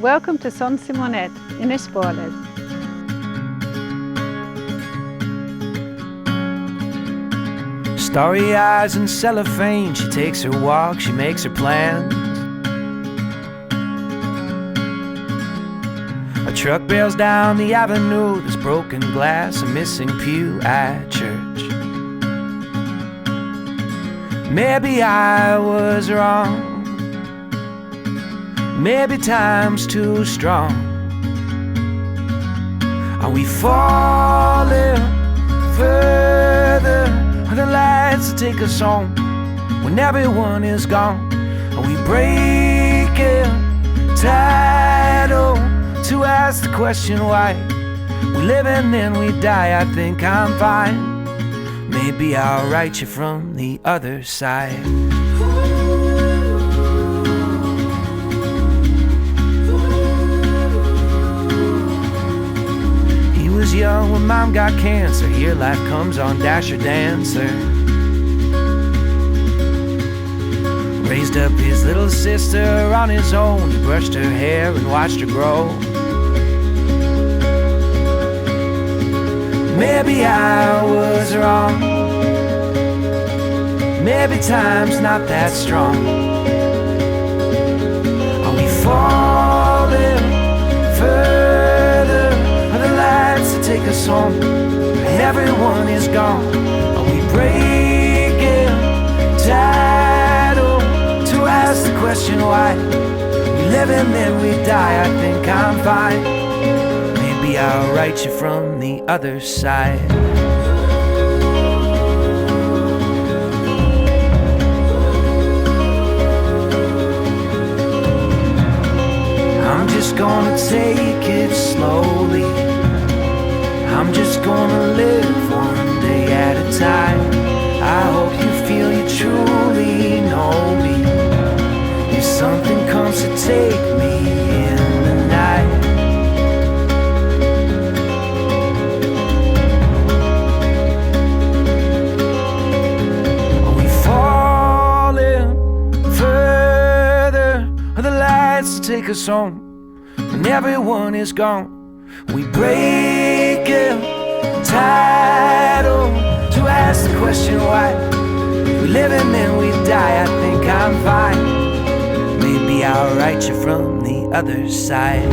Welcome to Son Simonet in Esporles. Starry eyes and cellophane, she takes her walk, she makes her plans. A truck bails down the avenue, there's broken glass, a missing pew at church. Maybe I was wrong, maybe time's too strong. Are we falling further? Are the lights that take us home when everyone is gone? Are we breaking title to ask the question why? We live and then we die, I think I'm fine. Maybe I'll write you from the other side. He was young when mom got cancer. Here life comes on Dasher Dancer. Raised up his little sister on his own. He brushed her hair and watched her grow. Maybe I was wrong, maybe time's not that strong. Are we falling further? Are the lights that take us home and everyone is gone? Are we breaking title to ask the question why? We live and then we die, I think I'm fine. Maybe I'll write you from the other side. I'm just gonna take it slowly. I'm just gonna live one day at a time. I hope you feel you truly know me. If something comes to take me in the night, take us home when everyone is gone. We break a title to ask the question why. We live and then we die, I think I'm fine. Maybe I'll write you from the other side.